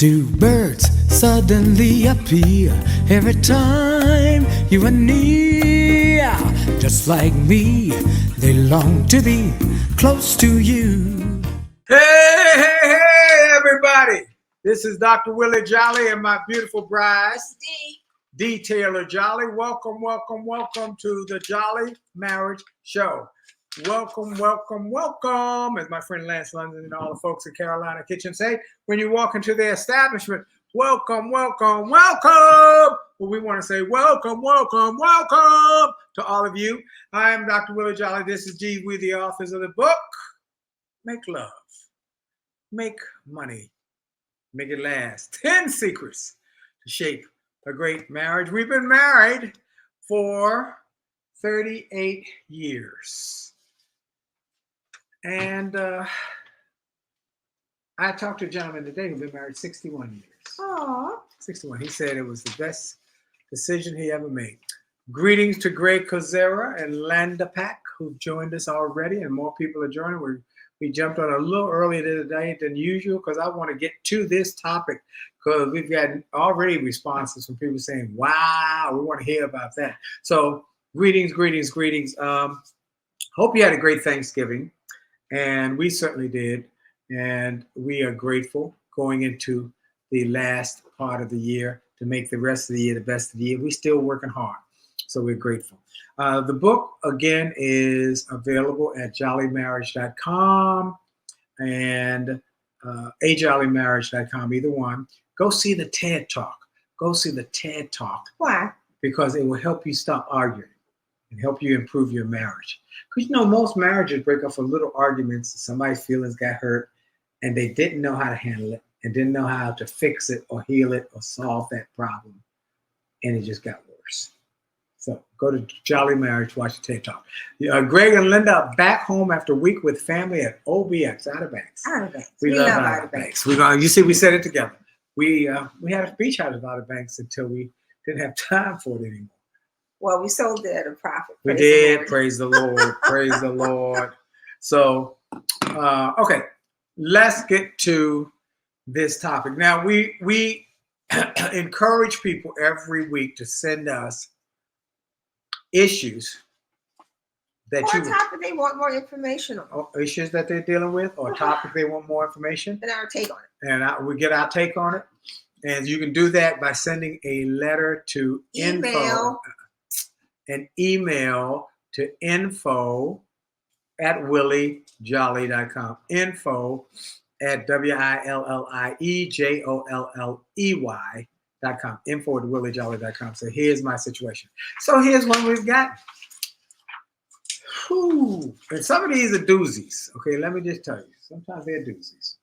Do birds suddenly appear every time you are near? Just like me, they long to be close to you. Hey, everybody. This is Dr. Willie Jolley and my beautiful bride, D. Taylor-Jolley. Welcome to the Jolley Marriage Show. Welcome, as my friend Lance London and all the folks at Carolina Kitchen say, when you walk into their establishment, welcome. Well, we want to say welcome to all of you. I am Dr. Willie Jolley. This is G. We, the authors of the book, Make Love, Make Money, Make It Last. 10 Secrets to Shape a Great Marriage. We've been married for 38 years. And I talked to a gentleman today who's been married 61 years. Aww. 61. He said it was the best decision he ever made. Greetings to Greg Kozera and Landa Pack, who've joined us already, and more people are joining. We jumped on a little earlier today than usual because I want to get to this topic because we've got already responses from people saying, wow, we want to hear about that. So greetings. Hope you had a great Thanksgiving. And we certainly did. And we are grateful going into the last part of the year to make the rest of the year the best of the year. We're still working hard. So we're grateful. The book, again, is available at jolleymarriage.com and ajollymarriage.com, either one. Go see the TED Talk. Why? Because it will help you stop arguing and help you improve your marriage. Because, most marriages break up for little arguments. Somebody's feelings got hurt and they didn't know how to handle it and didn't know how to fix it or heal it or solve that problem. And it just got worse. So go to Jolley Marriage, watch the TED Talk. Greg and Linda are back home after a week with family at OBX, Outer Banks. Outer Banks. We love Outer Banks. You see, we said it together. We had a beach house at Outer Banks until we didn't have time for it anymore. Well, we sold it at a profit. We did. Praise the Lord. Praise the Lord. So, okay, let's get to this topic. Now, we encourage people every week to send us issues that What topic they want more information on. Issues that they're dealing with, or a topic they want more information. And our take on it. And we get our take on it. And you can do that by sending a letter to email to info@williejolly.com. info@WILLIEJOLLEY.com. info@williejolly.com. So here's my situation. So here's one we've got. Whew. And some of these are doozies. Okay, let me just tell you. Sometimes they're doozies.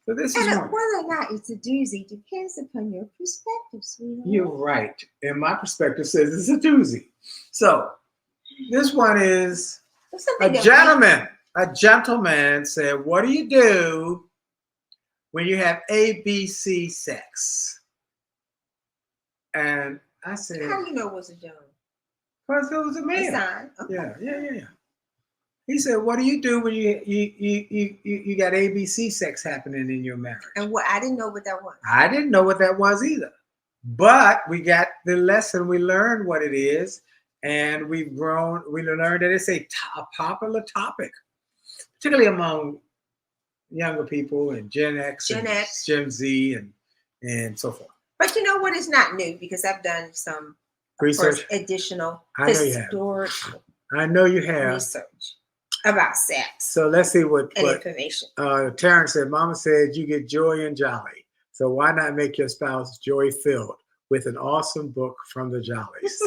So this is one. Whether or not it's a doozy depends upon your perspective, sweetheart. You're right. And my perspective says it's a doozy. So this one is a gentleman. A gentleman said, what do you do when you have ABC sex? And I said, how do you know it was a gentleman? Because it was a man. Okay. Yeah. He said, what do you do when you got ABC sex happening in your marriage? And I didn't know what that was. I didn't know what that was either. But we got the lesson. We learned what it is. And we've grown. We learned that it's a popular topic, particularly among younger people and Gen X, Gen Z, and so forth. But you know what? It's not new because I've done some research, additional historical. I know you have research about sex. So let's see what information. Terrence said. Mama said you get joy and jolly. So why not make your spouse joy-filled with an awesome book from the Jolleys?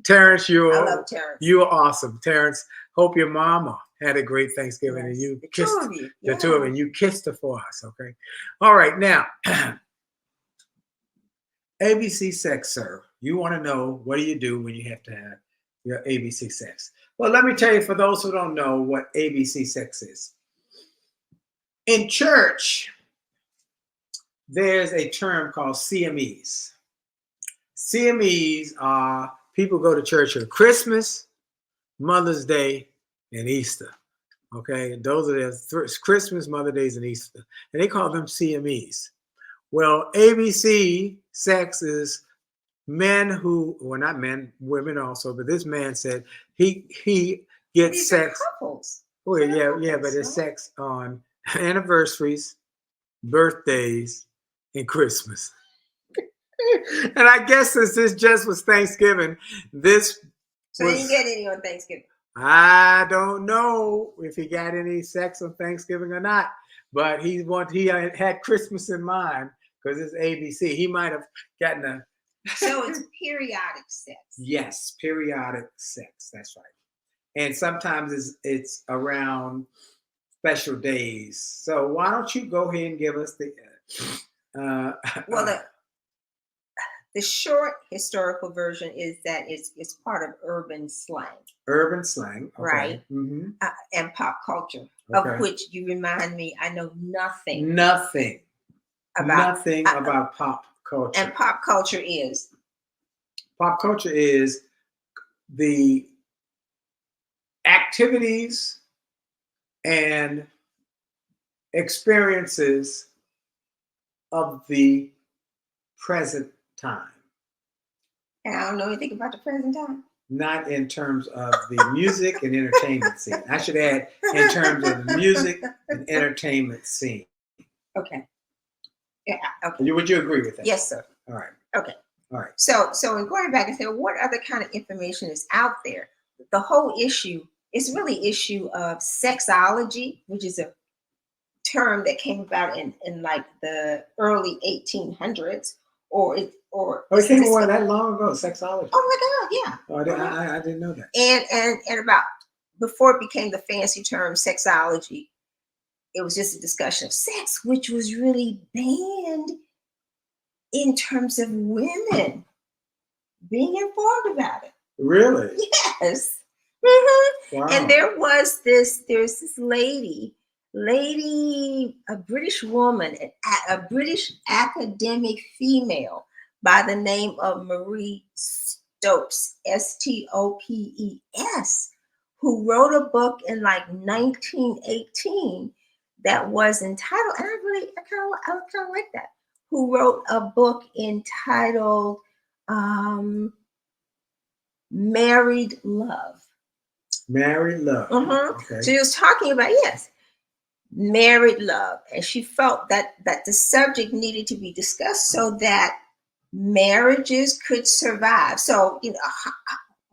Terrence, I love Terrence. You are awesome. Terrence, hope your mama had a great Thanksgiving and you kissed the two of you. You kissed her for us, okay? All right, now, ABC sex, sir. You want to know, what do you do when you have to have your ABC sex? Well, let me tell you, for those who don't know what ABC sex is. In church, there's a term called CMEs. CMEs are people go to church on Christmas, Mother's Day, and Easter. Okay, those are their Christmas, Mother's Days, and Easter. And they call them CMEs. Well, ABC sex is men who, well, not men, women also, but this man said he gets These are sex. couples. Well, They're yeah, but couples, it's right? sex on anniversaries, birthdays, and Christmas. And I guess since this just was Thanksgiving, this So you was. didn't get any on Thanksgiving. I don't know if he got any sex on Thanksgiving or not, but he had Christmas in mind because it's ABC. He might have gotten a. So it's periodic sex. Yes, periodic sex. That's right. And sometimes it's around special days. So why don't you go ahead and give us the. Well, the short historical version is that it's part of urban slang, urban slang, okay. Right? Mm-hmm. And pop culture, Okay. of which you remind me, I know nothing. Nothing about pop culture. And pop culture is the activities and experiences of the present time. And I don't know anything about the present time. Not in terms of the music and entertainment scene. I should add in terms of the music and entertainment scene. Okay. Yeah. Okay. Would you agree with that? Yes, sir. All right. Okay. All right. So in going back and saying, what other kind of information is out there? The whole issue is really issue of sexology, which is a term that came about in like the early 1800s, it came about that long ago. Sexology. Oh my God, yeah. Oh, I didn't know that. And about before it became the fancy term sexology, it was just a discussion of sex, which was really banned in terms of women being informed about it. Really? Yes. Mm-hmm. Wow. And there's this lady, a British woman, a British academic female by the name of Marie Stopes, Stopes, who wrote a book in like 1918 that was entitled, and I kind of like that, who wrote a book entitled Married Love. Married love. Mm-hmm. Okay. So he was talking about, yes, married love. And she felt that the subject needed to be discussed so that marriages could survive. So,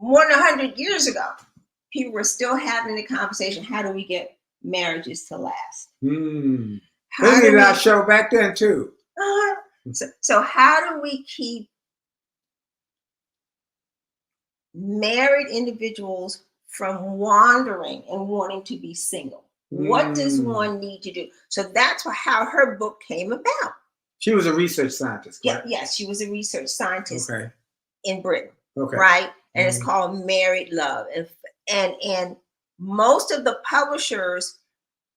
more than 100 years ago, people were still having the conversation, how do we get marriages to last? They did our show back then too. So how do we keep married individuals from wandering and wanting to be single? What does one need to do? So that's how her book came about. She was a research scientist, correct? Yes, she was a research scientist in Britain, okay. Right? And it's called Married Love. And most of the publishers,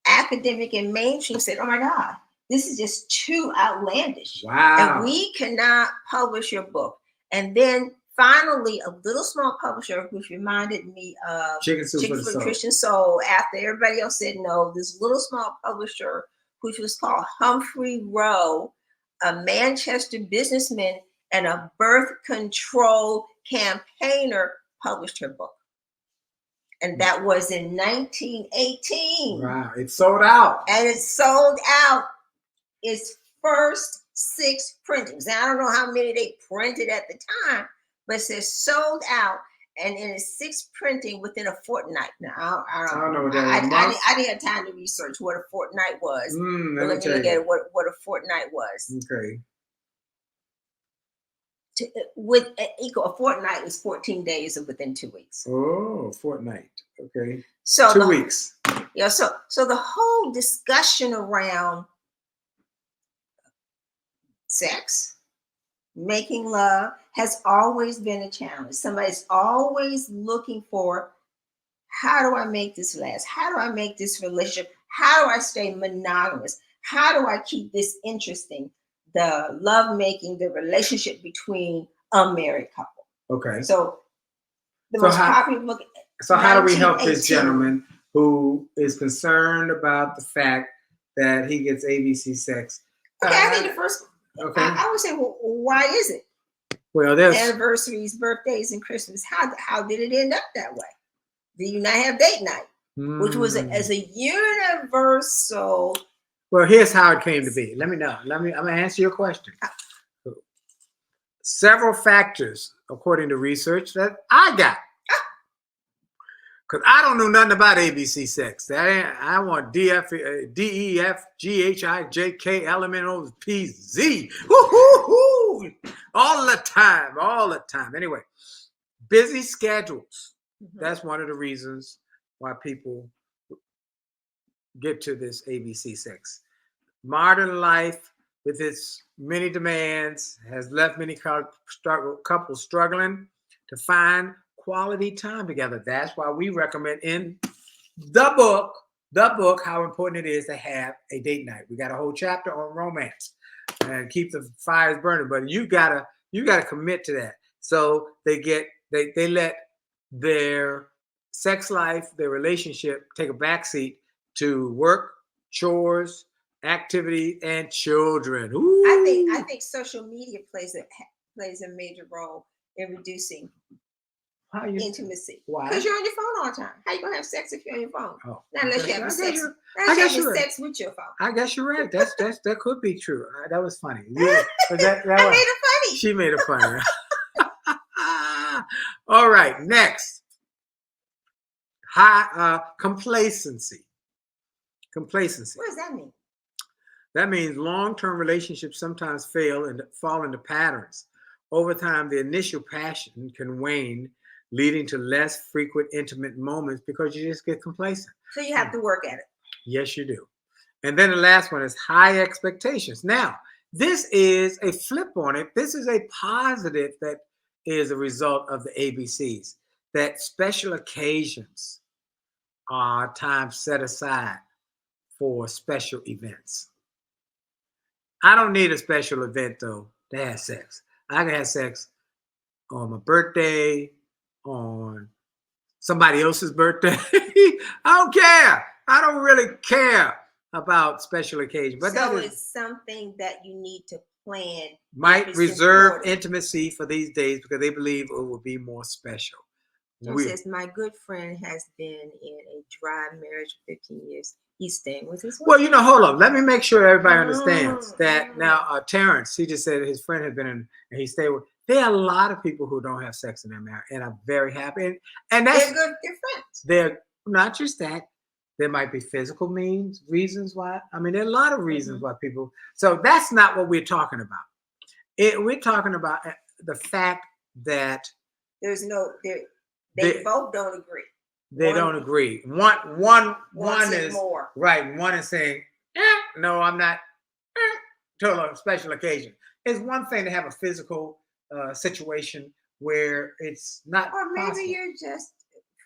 academic and mainstream, said, oh my God, this is just too outlandish. Wow. And we cannot publish your book. And then finally, a little small publisher, which reminded me of Chicken Soup for the Christian Soul, after everybody else said no, this little small publisher, which was called Humphrey Rowe, a Manchester businessman and a birth control campaigner, published her book. And that was in 1918. Wow, it sold out. And it sold out its first 6 printings. Now, I don't know how many they printed at the time, but it says sold out, and in its 6th printing within a fortnight. Now, I don't know what that is. I didn't have time to research what a fortnight was. Let me look at what a fortnight was. Okay. A fortnight is 14 days within 2 weeks. Oh, fortnight. Okay. So 2 weeks. Yeah. So the whole discussion around sex, making love, has always been a challenge. Somebody's always looking for, how do I make this last? How do I make this relationship? How do I stay monogamous? How do I keep this interesting? The love making, the relationship between a married couple. Okay. So the most popular book. So how do we help this gentleman who is concerned about the fact that he gets ABC sex? Okay, I think Okay. I would say, well, why is it? Well, there's Anniversaries, birthdays, and Christmas. How did it end up that way? Did you not have date night, which was as a universal? Well, here's how it came to be. Let me know. I'm gonna answer your question. Several factors, according to research that I got. Because I don't know nothing about ABC sex. I want D, E, F, G, H, I, J, K, L, M, N, O, P, Z. Woo-hoo-hoo! All the time. Anyway, busy schedules. Mm-hmm. That's one of the reasons why people get to this ABC sex. Modern life, with its many demands, has left many couples struggling to find quality time together. That's why we recommend in the book, how important it is to have a date night. We got a whole chapter on romance and keep the fires burning, but you gotta commit to that. So they let their sex life, their relationship take a backseat to work, chores, activity, and children. Ooh. I think social media plays a major role in reducing intimacy. Why? Because you're on your phone all the time. How you gonna have sex if you're on your phone? Oh, Not unless you have sex. Sex with your phone. I guess you're right. That could be true. That was funny. Yeah, I made it funny. She made it funny. All right, next. High complacency. What does that mean? That means long-term relationships sometimes fail and fall into patterns. Over time, the initial passion can wane, leading to less frequent intimate moments because you just get complacent. So you have to work at it. Yes, you do. And then the last one is high expectations. Now, this is a flip on it. This is a positive that is a result of the ABCs, that special occasions are time set aside for special events. I don't need a special event, though, to have sex. I can have sex on my birthday, on somebody else's birthday. I don't care. I don't really care about special occasions. But so it's something that you need to plan. Might reserve intimacy for these days because they believe it will be more special. It says, my good friend has been in a dry marriage for 15 years. He's staying with his wife. Well, hold on. Let me make sure everybody understands that. Now, Terrence, he just said his friend had been in and he stayed with. There are a lot of people who don't have sex in their marriage and are very happy. And that's they're good. They're friends. They're not just that. There might be physical reasons why. I mean, there are a lot of reasons why people. So that's not what we're talking about. We're talking about the fact that there's no. They both don't agree. They don't agree. One is more. Right. One is saying, no, I'm not. To a special occasion. It's one thing to have a physical situation where it's not. Or maybe possible. You're just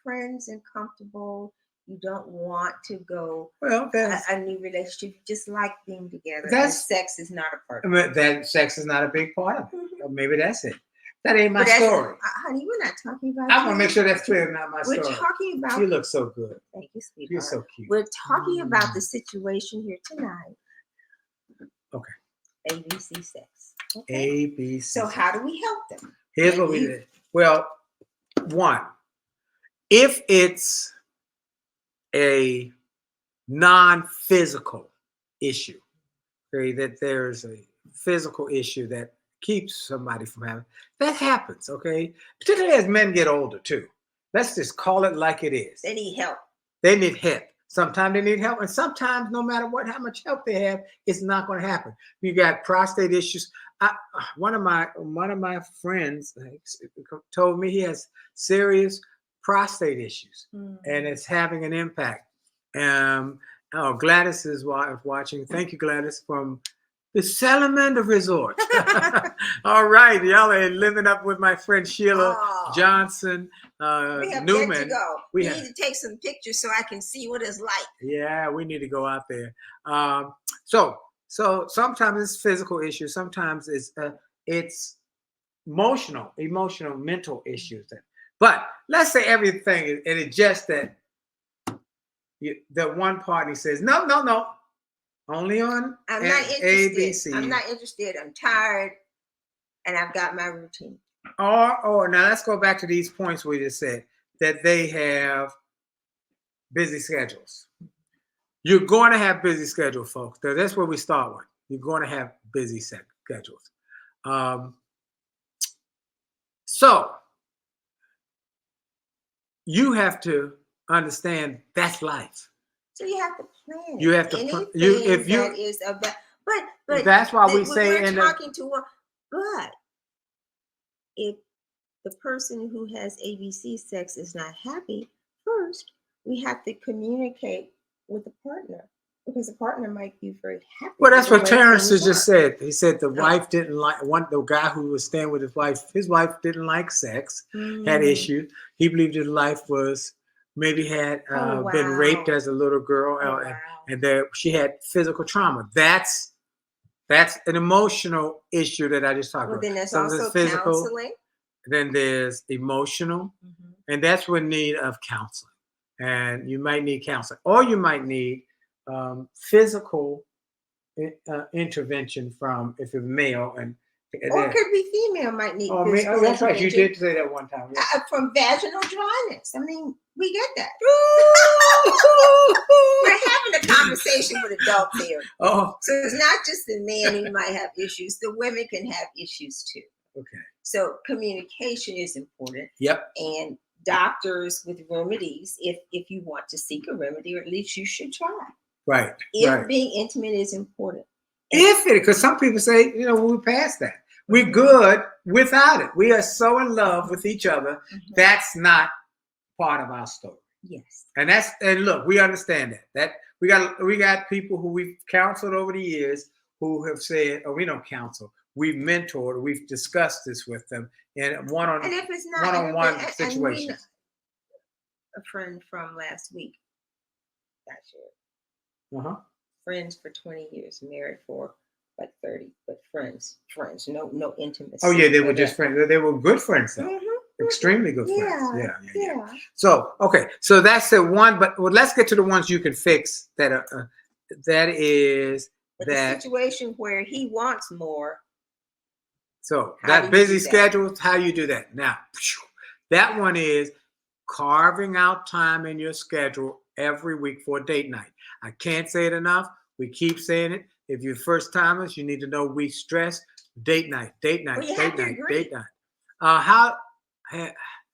friends and comfortable. You don't want to go a new relationship. You just like being together. Sex is not a part of it. That sex is not a big part of it. Or maybe that's it. That ain't my story. Honey, we're not talking about I'm going to make sure that's clear, not my story. We're talking about... You look so good. Thank you, sweetheart. You're so cute. We're talking about the situation here tonight. Okay. ABC sex. Okay. ABC. So how do we help them? Here's what we did. Well, one, if it's a non-physical issue, okay, that there's a physical issue that keeps somebody from having, that happens, okay? Particularly as men get older too. Let's just call it like it is. They need help. They need help. Sometimes they need help, and sometimes no matter how much help they have, it's not going to happen. You got prostate issues. One of my friends told me he has serious prostate issues, and it's having an impact. Gladys is watching. Thank you, Gladys, from the Salamander Resort. All right, y'all are living up with my friend Sheila Johnson we have Newman. Yet to go. We need to take some pictures so I can see what it's like. Yeah, we need to go out there. So sometimes it's physical issues. Sometimes it's emotional, mental issues. But let's say everything, and it's just that one party says, no. Only on I'm not ABC. interested. I'm not interested. I'm tired, and I've got my routine. Or now let's go back to these points we just said that they have busy schedules. You're going to have busy schedules, folks. That's where we start with. You're going to have busy schedules. So you have to understand that's life. So you have to plan. You have to plan. if you that is about, but that's why we say we're in talking to one. But if the person who has ABC sex is not happy, first we have to communicate with the partner, because the partner might be very happy. Well, that's what Terrence just said. He said the wife didn't like the guy who was staying with his wife. His wife didn't like sex, had issues. He believed his life was maybe had been raped as a little girl, and that she had physical trauma. That's an emotional issue that I just talked about. Then there's Some also is physical. counseling. Then there's emotional, and that's in need of counseling. And you might need counseling, or you might need physical intervention from if it's male, or it could be female might need. That's right. You did say that one time. Yeah. From vaginal dryness. I mean, we get that. We're having a conversation with adults here. Oh, so it's not just the man who might have issues. The women can have issues too. Okay. So communication is important. Yep. And doctors with remedies, if you want to seek a remedy, or at least you should try. Right. If being intimate is important. Because some people say, we're past that. We're good without it. We are so in love with each other. That's not part of our story. Yes. And look, we understand that. We got people who we've counseled over the years who have said, we don't counsel. We've mentored, we've discussed this with them in one-on-one situations. A friend from last week, friends for 20 years, married for like 30, but friends, no intimacy. Oh yeah, they were just friends. They were good friends though. Extremely good friends. Yeah. So so that's the one. But let's get to the ones you can fix. That is the situation where he wants more. So that busy schedule, how you do that. Now, that one is carving out time in your schedule every week for a date night. I can't say it enough. We keep saying it. If you're first timers, you need to know we stress date night.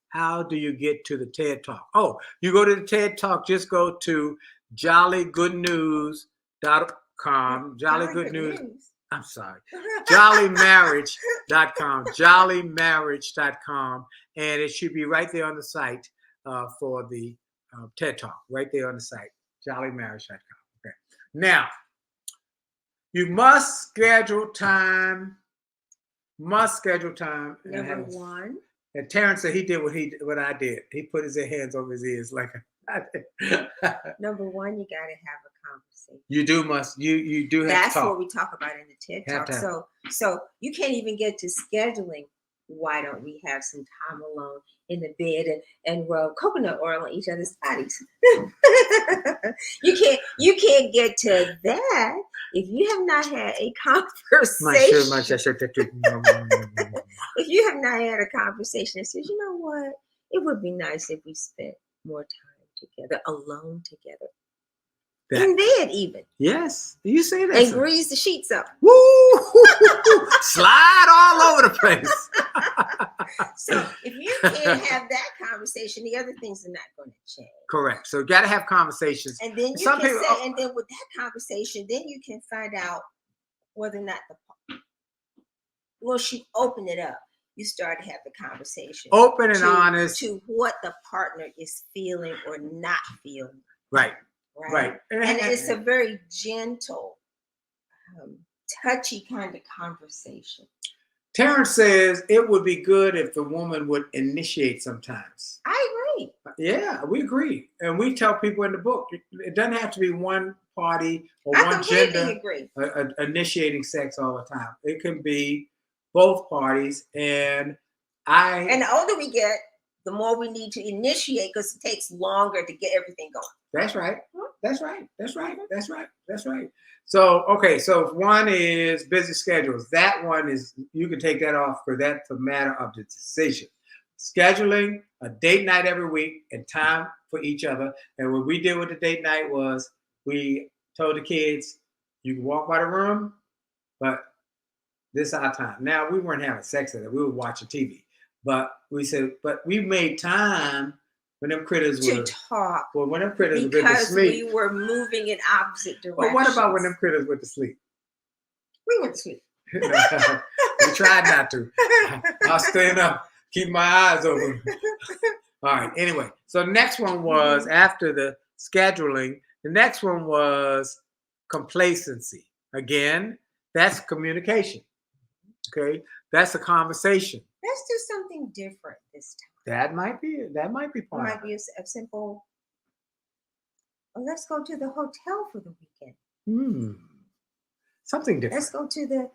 How do you get to the TED Talk? Oh, you go to the TED Talk, just go to jollygoodnews.com. Jolly Good News. I'm sorry. Jolleymarriage.com. Jolleymarriage.com. And it should be right there on the site for the TED Talk. Right there on the site. Jolleymarriage.com. Okay. Now, you must schedule time. Number one. And Terrence said he did what I did. He put his hands over his ears like I did. Number one, you got to have a conversation. You do have That's to talk. what we talk about in the TED Talk. So you can't even get to scheduling. Why don't we have some time alone in the bed and rub coconut oil on each other's bodies? You can't get to that if you have not had a conversation. If you have not had a conversation that says, you know what, it would be nice if we spent more time together, alone together. In bed, even. Yes, you say that. And grease the sheets up. Woo! Slide all over the place. So if you can't have that conversation, the other things are not going to change. Correct. So you got to have conversations. And then and then with that conversation, then you can find out whether or not she opened it up. You start to have the conversation. Open and honest. To what the partner is feeling or not feeling. Right. And it's a very gentle, touchy kind of conversation. Terrence says it would be good if the woman would initiate sometimes. I agree. Yeah, we agree. And we tell people in the book, it doesn't have to be one party or one gender initiating sex all the time. It can be both parties. And the older we get, the more we need to initiate, because it takes longer to get everything going. That's right. That's right. That's right. That's right. That's right. So, okay. So if one is busy schedules, that one is, you can take that off, for that's a matter of the decision. Scheduling a date night every week and time for each other. And what we did with the date night was we told the kids, you can walk by the room, but this is our time. Now, we weren't having sex at it. We were watching TV. But we said, but we made time when them critters to were talk. Well, when them critters went to Because sleep. we were moving in opposite directions. But what about when them critters went to sleep? We went to sleep. We tried not to. I'll staying up, keep my eyes open. All right. Anyway, so next one was after the scheduling. The next one was complacency. Again, that's communication. Okay, that's a conversation. Let's do something different this time. That might be It part. might be a simple. Well, let's go to the hotel for the weekend. Something different. Let's go to the.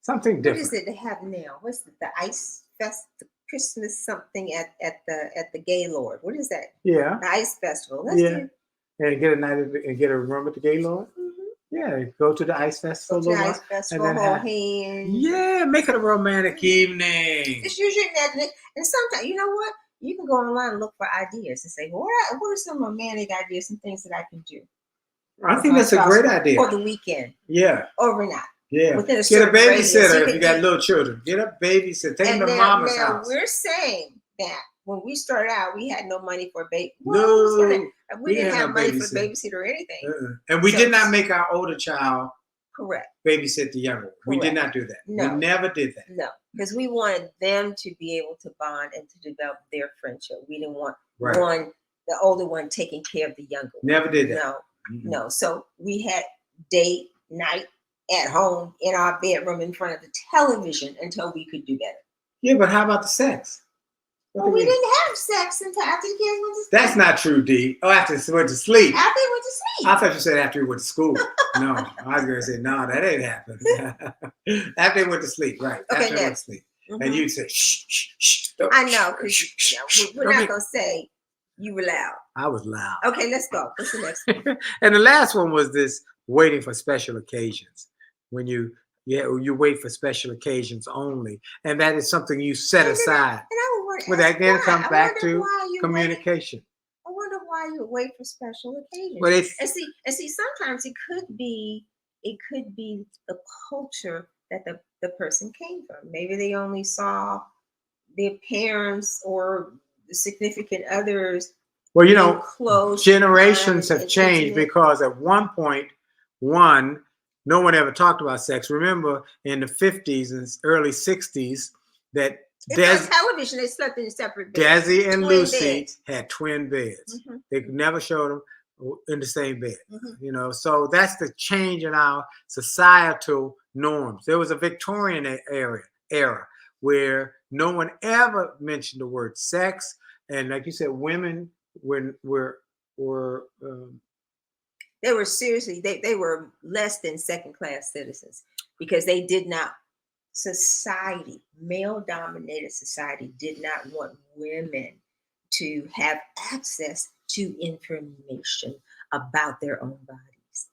Something different. What is it they have now? What's the Ice Fest? The Christmas something at the Gaylord. What is that? Yeah. The Ice Festival. Let's do. And get a night and get a room at the Gaylord. Yeah, go to the Ice Festival. Go to the Ice Festival, and then hold hands. Yeah, make it a romantic evening. Just use your imagination. And sometimes, you know what? You can go online and look for ideas and say, well, what are some romantic ideas, some things that I can do? I think that's a great idea. For the weekend. Yeah. Overnight. Yeah. Within a Get a babysitter radius. if you got little children. Get a babysitter. Take them to mama's house. We're saying that when we started out, we had no money for a baby. We didn't have money for a babysitter or anything. And we did not make our older child correct babysit the younger one. We did not do that. No. We never did that. No, because we wanted them to be able to bond and to develop their friendship. We didn't want the older one taking care of the younger one. Never did that. No. So we had date night at home in our bedroom in front of the television until we could do better. Yeah, but how about the sex? Well, we didn't have sex until after the kids went to sleep. That's not true, D. Oh, after they went to sleep. After they went to sleep. I thought you said after we went to school. No, I was going to say, no, that ain't happened. After they went to sleep, right. Okay, after they went to sleep. And you'd say, shh, shh, shh. I know, because we're not going to say you were loud. I was loud. Okay, let's go. What's the next one? And the last one was this waiting for special occasions. When you wait for special occasions only. And that is something you set aside. Well, that again comes back to communication. I wonder why you wait for special occasions. Well, and see, sometimes it could be the culture that the person came from. Maybe they only saw their parents or the significant others. Well, you know, close generations have changed because at one point, no one ever talked about sex. Remember in the 50s and early 60s that television, they slept in separate beds. Desi and Lucy had twin beds. They never showed them in the same bed. You know, so that's the change in our societal norms. There was a Victorian era where no one ever mentioned the word sex, and like you said, women were they were seriously, they were less than second-class citizens because they did not, male-dominated society did not want women to have access to information about their own bodies.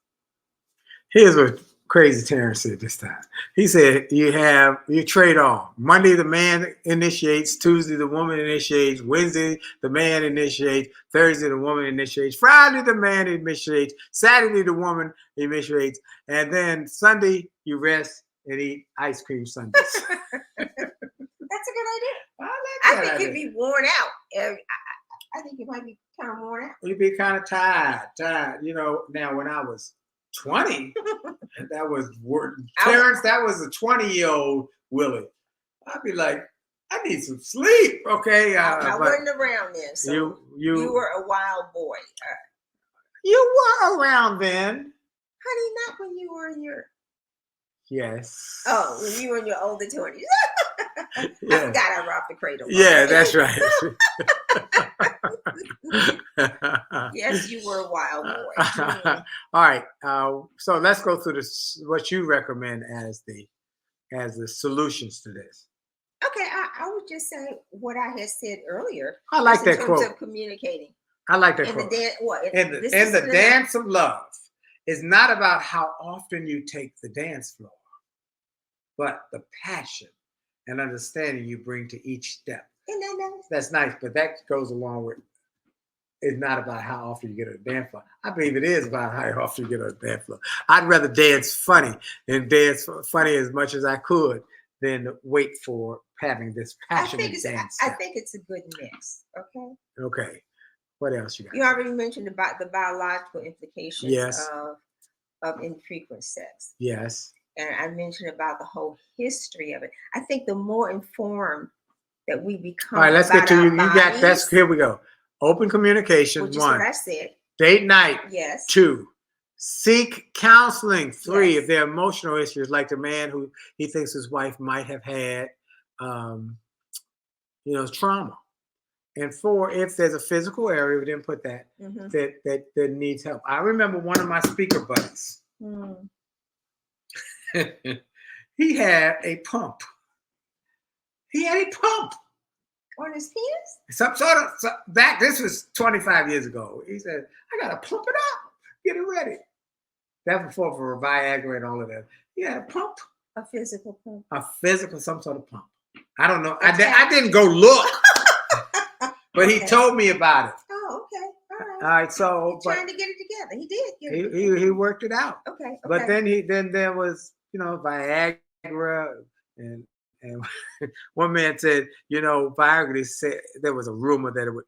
Here's what Crazy Terrence said this time. He said, you trade off. Monday, the man initiates. Tuesday, the woman initiates. Wednesday, the man initiates. Thursday, the woman initiates. Friday, the man initiates. Saturday, the woman initiates. And then Sunday, you rest and eat ice cream sundaes. That's a good idea. I think you'd be worn out. I think you might be kind of worn out. You'd be kind of tired. You know, now when I was 20, that was Terrence. That was a 20-year-old Willie. I'd be like, I need some sleep. Okay, I wasn't around then, so you were a wild boy. You were around then, honey. Not when you were in your. Yes. Oh, when you were in your older 20s. I forgot I rocked the cradle. Yeah, that's right. Yes, you were a wild boy. All right. So let's go through what you recommend as the solutions to this. Okay, I would just say what I had said earlier. I like just in that terms quote. of communicating. I like that In quote. the dance, what? In the dance of love is not about how often you take the dance floor, but the passion and understanding you bring to each step. Isn't that nice? That's nice, but that goes along with it's not about how often you get on the dance floor. I believe it is about how often you get on the dance floor. I'd rather dance funny and dance funny as much as I could than wait for having this passionate dance. I think it's a good mix. Okay. Okay. What else you got? You already mentioned about the biological implications Yes. of infrequent sex. Yes. And I mentioned about the whole history of it. I think the more informed that we become. All right, let's get to you. You got that's here we go. Open communication. Which is 1. what I said. Date night. Yes. 2. Seek counseling. 3. Yes. If there are emotional issues, like the man who he thinks his wife might have had, trauma. And 4, if there's a physical area, we didn't put that, that needs help. I remember one of my speaker buddies. He had a pump. On his penis? Some sort of that. This was 25 years ago. He said, "I gotta pump it up, get it ready." That before for Viagra and all of that. He had a pump, a physical pump, some sort of pump. I don't know. I didn't go look, but he told me about it. Oh, okay, all right. So trying to get it together. He did. Get it together. He worked it out. Okay. But then there was Viagra and one man said, Viagra said there was a rumor that it would,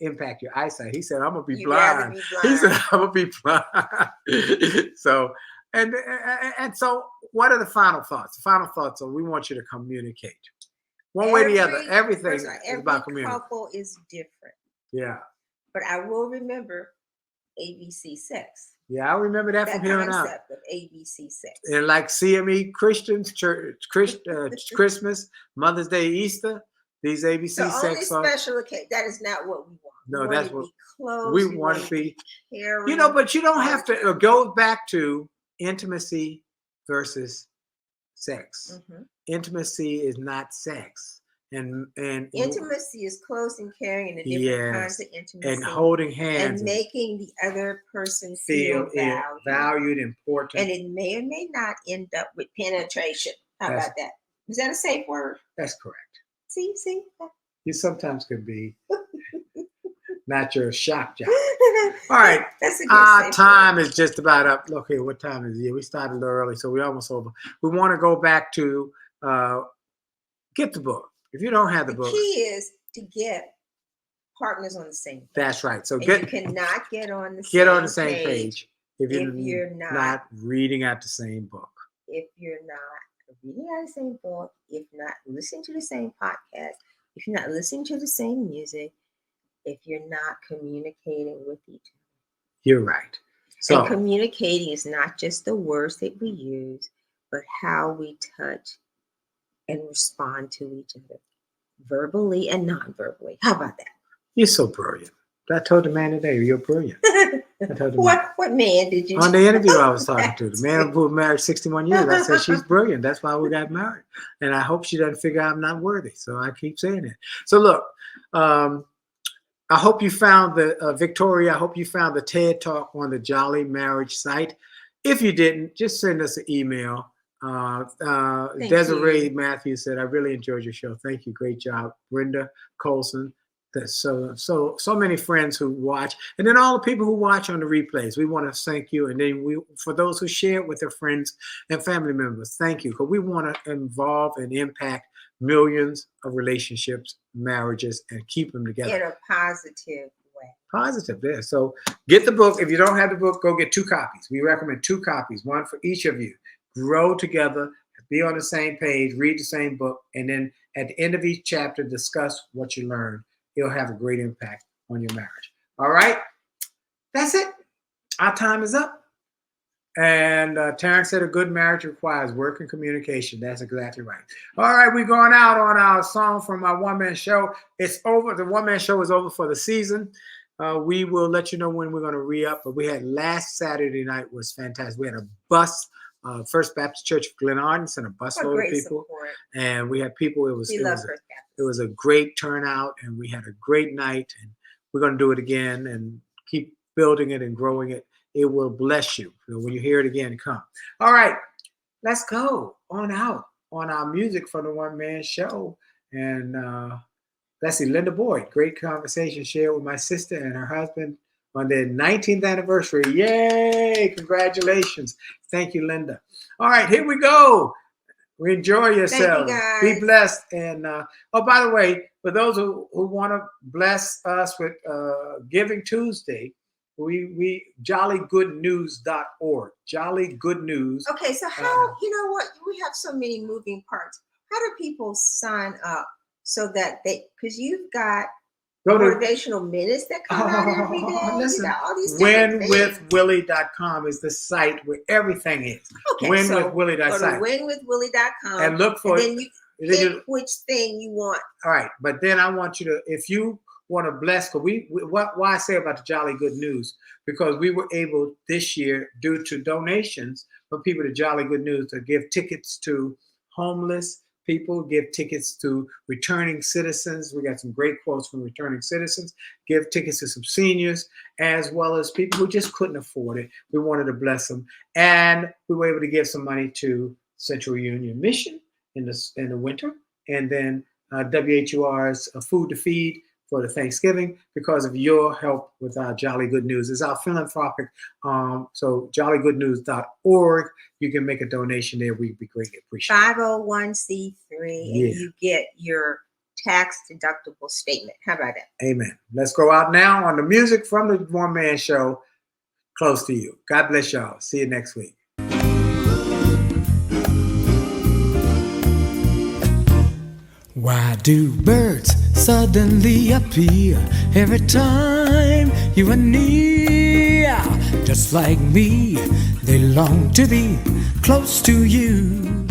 impact your eyesight. He said, I'm gonna be blind. He said, I'm gonna be blind. So, and so what are the final thoughts? The final thoughts are we want you to communicate. One way or the other. Everything is about communication. Every couple is different. Yeah. But I will remember ABC sex. Yeah, I remember that from here on out. Concept of ABC sex. And like CME Christians, church, Christmas, Mother's Day, Easter, these ABC sex. Only special occasion. That is not what we want. No, that's what close, we want to be. Caring, but you don't have to go back to intimacy versus sex. Intimacy is not sex. And intimacy is close and caring and the different kinds of intimacy and holding hands and making the other person feel valued, important. And it may or may not end up with penetration. How about that? Is that a safe word? That's correct. See, you sometimes could be not your shock job. All right, that's a good our time is just about up. Look here, what time is it? We started a little early, so we're almost over. We want to go back to get the book. If you don't have the book, key is to get partners on the same page. That's right. So you cannot get on the same page if you're not reading out the same book. If you're not reading out the same book, if not listening to the same podcast, if you're not listening to the same music, if you're not communicating with each other. You're right. So and communicating is not just the words that we use, but how we touch and respond to each other, verbally and non-verbally. How about that? You're so brilliant. I told the man today, you're brilliant. What man did you? On the interview I was talking to, the man who married 61 years, I said, she's brilliant. That's why we got married. And I hope she doesn't figure I'm not worthy. So I keep saying it. So look, I hope you found Victoria, I hope you found the TED Talk on the Jolley Marriage site. If you didn't, just send us an email. Desiree Matthews said, I really enjoyed your show. Thank you. Great job. Brenda Colson. So many friends who watch, and then all the people who watch on the replays. We want to thank you. And then for those who share it with their friends and family members, thank you. Because we want to involve and impact millions of relationships, marriages, and keep them together. In a positive way. Positive, yeah. So get the book. If you don't have the book, go get 2 copies. We recommend 2 copies, one for each of you. Grow together, be on the same page, read the same book, and then at the end of each chapter, discuss what you learned. It'll have a great impact on your marriage. All right? That's it. Our time is up. And Terrence said a good marriage requires work and communication. That's exactly right. All right, we're going out on our song from our one-man show. It's over. The one-man show is over for the season. We will let you know when we're going to re-up. But we had last Saturday night was fantastic. We had a bus First Baptist Church of Glen Arden sent a What busload of great people, support. and we had people. It was We it love was a, First Baptist. it was a great turnout, and we had a great night. And we're going to do it again and keep building it and growing it. It will bless you. When you hear it again, come. All right, let's go on out on our music from the One Man Show. And let's see, Linda Boyd, great conversation shared with my sister and her husband on their 19th anniversary. Yay! Congratulations. Thank you, Linda. All right, here we go. Enjoy yourselves. guys. Be blessed. And oh, by the way, for those who want to bless us with Giving Tuesday, we jollygoodnews.org. Jolly Good News. Okay, so how, you know what? We have so many moving parts. How do people sign up so that because you've got motivational minutes that come out every day. Listen, you got all these winwithwillie.com is the site where everything is. Okay, winwithwillie.com. So winwithwillie.com. And look for and then you pick which thing you want. All right, but then I want you to, if you want to bless, because why I say about the Jolly Good News, because we were able this year, due to donations from people to Jolly Good News, to give tickets to homeless people, give tickets to returning citizens. We got some great quotes from returning citizens. Give tickets to some seniors, as well as people who just couldn't afford it. We wanted to bless them, and we were able to give some money to Central Union Mission in the winter, and then WHUR's Food to Feed for the Thanksgiving, because of your help with our Jolly Good News. It's our philanthropic, so jollygoodnews.org. You can make a donation there. We'd be greatly appreciated. 501c3, and you get your tax deductible statement. How about that? Amen. Let's go out now on the music from the One Man Show, close to you. God bless y'all. See you next week. Why do birds suddenly appear every time you are near? Just like me, they long to be close to you.